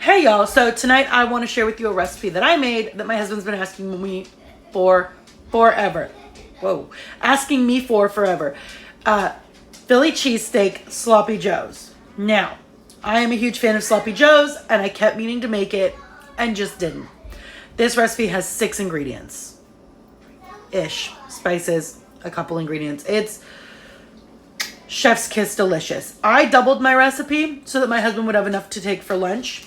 Hey y'all, so tonight I want to share with you a recipe that I made that my husband's been asking me for forever. Asking me for forever. Philly cheesesteak sloppy joes. Now, I am a huge fan of sloppy joes and I kept meaning to make it and just didn't. This recipe has 6 ingredients. Spices, a couple ingredients. It's chef's kiss delicious. I doubled my recipe so that my husband would have enough to take for lunch.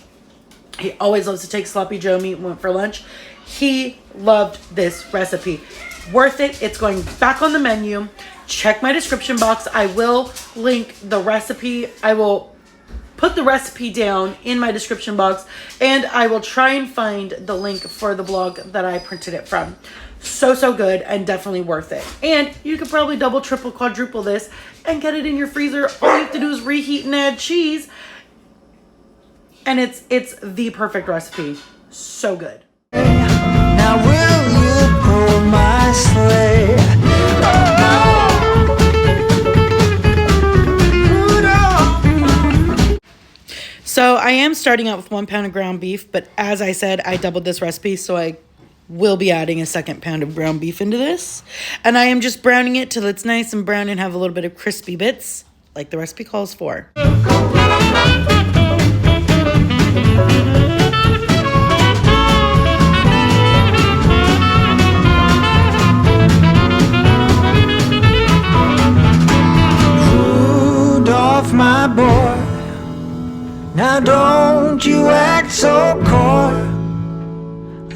He always loves to take sloppy joe meat for lunch. He loved this recipe. Worth it. It's going back on the menu. Check my description box. I will link the recipe. I will put the recipe down in my description box, and I will try and find the link for the blog that I printed it from. So good and definitely worth it. And you could probably double, triple, quadruple this and get it in your freezer. All you have to do is reheat and add cheese. And it's the perfect recipe. So good. Now will you pull my sleigh? So I am starting out with 1 pound of ground beef, but as I said, I doubled this recipe, so I will be adding a 2nd pound of ground beef into this. And I am just browning it till it's nice and brown and have a little bit of crispy bits, like the recipe calls for. Rudolph, my boy, now don't you act so coy.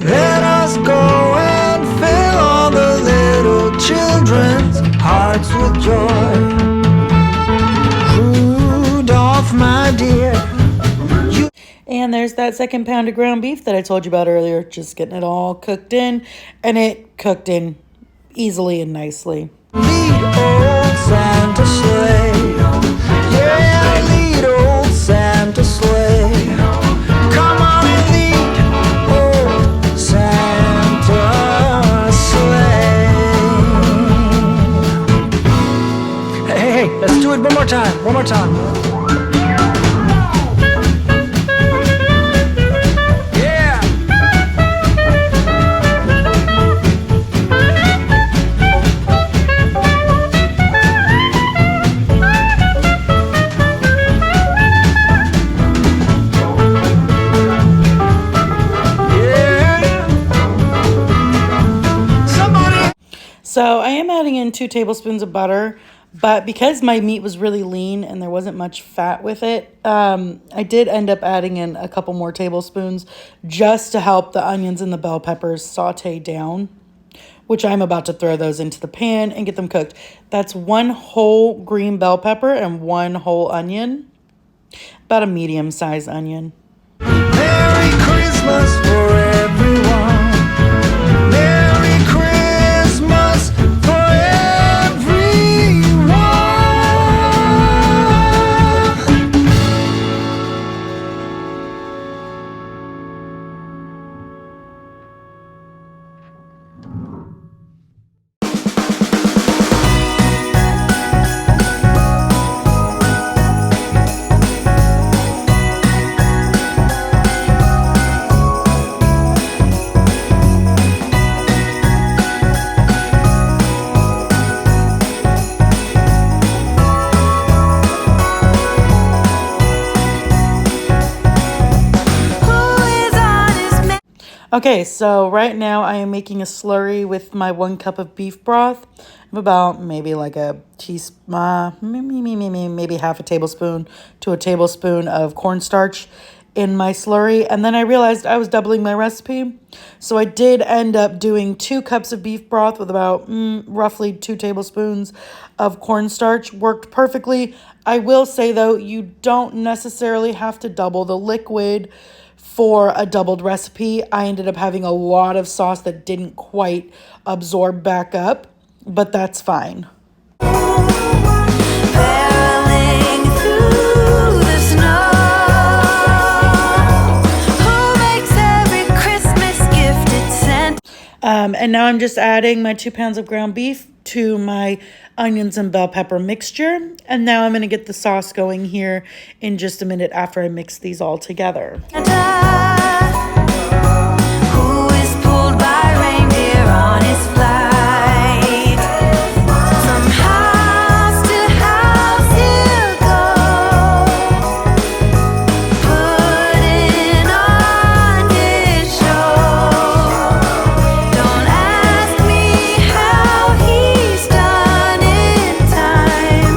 Let us go and fill all the little children's hearts with joy. Rudolph, my dear. And there's that 2nd pound of ground beef that I told you about earlier. Just getting it all cooked in. And it cooked in easily and nicely. Lead old Santa sleigh. Yeah, lead old Santa sleigh. Come on and lead old Santa sleigh. Hey, let's do it one more time. One more time. So I am adding in 2 tablespoons of butter, but because my meat was really lean and there wasn't much fat with it, I did end up adding in a couple more tablespoons just to help the onions and the bell peppers saute down, which I'm about to throw those into the pan and get them cooked. That's 1 whole green bell pepper and 1 whole onion, about a medium-sized onion. Merry Christmas for everyone. Merry Christmas for everyone. Okay, so right now I am making a slurry with my 1 cup of beef broth. I'm about maybe like a teaspoon, maybe half a tablespoon to a tablespoon of cornstarch in my slurry. And then I realized I was doubling my recipe. So I did end up doing 2 cups of beef broth with about roughly 2 tablespoons of cornstarch. Worked perfectly. I will say though, you don't necessarily have to double the liquid for a doubled recipe. I ended up having a lot of sauce that didn't quite absorb back up, but that's fine. And now I'm just adding my 2 pounds of ground beef to my onions and bell pepper mixture. And now I'm going to get the sauce going here in just a minute after I mix these all together. Who is pulled by reindeer on his flight? From house to house he'll go, putting on his show. Don't ask me how he's done in time.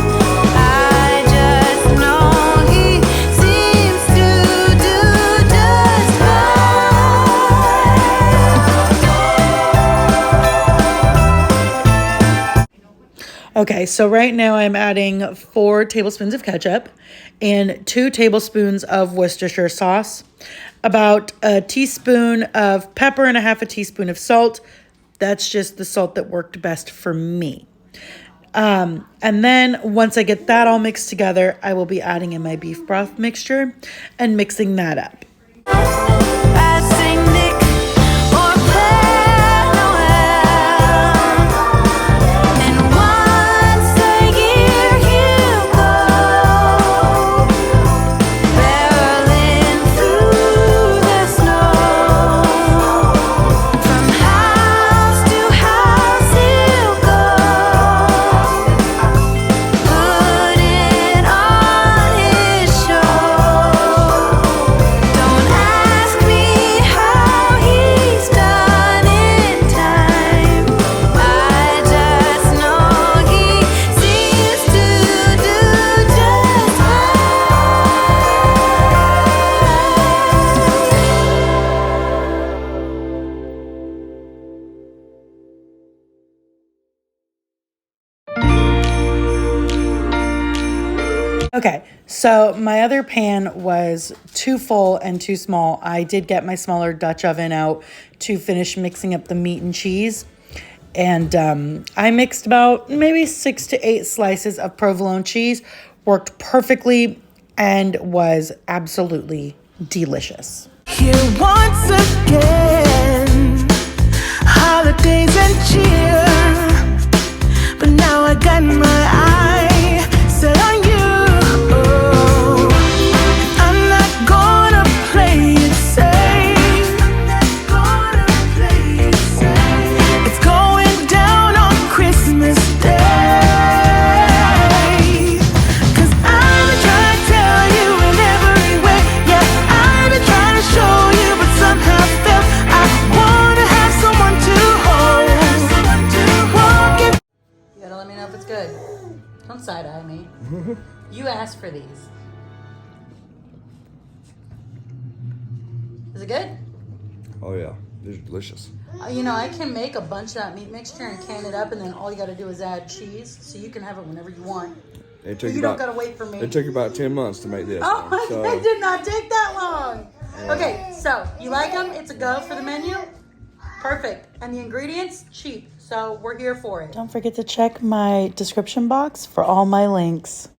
I just know he seems to do just fine. Okay, so right now I'm adding 4 tablespoons of ketchup and 2 tablespoons of Worcestershire sauce, about a teaspoon of pepper and a half a teaspoon of salt. That's just the salt that worked best for me. And then once I get that all mixed together, I will be adding in my beef broth mixture and mixing that up. Passing Nick or Père Noël, and once a year he'll go, barreling through the snow. From house to house he'll go, putting on his show. Don't ask me how he's done in time. I just know he seems to do just Okay, so my other pan was too full and too small. I did get my smaller Dutch oven out to finish mixing up the meat and cheese. And I mixed about maybe 6 to 8 slices of provolone cheese. Worked perfectly and was absolutely delicious. here once again, holidays and cheer. But now I got my eye set on you. I'm not gonna play it safe. It's going down on Christmas Day. 'Cause I've been trying to tell you in every way. Yeah, I've been trying to show you, but somehow felt I wanna have someone to hold. Walking. You gotta let me know if it's good. Don't side-eye me. You asked for these. Is it good? Oh yeah, these are delicious. You know, I can make a bunch of that meat mixture and can it up, and then all you gotta do is add cheese, so you can have it whenever you want. It took You about, don't gotta wait for me. It took about 10 months to make this. Oh my so, God, it did not take that long. Okay, so you like them? It's a go for the menu? Perfect. And the ingredients? Cheap. So we're here for it. Don't forget to check my description box for all my links.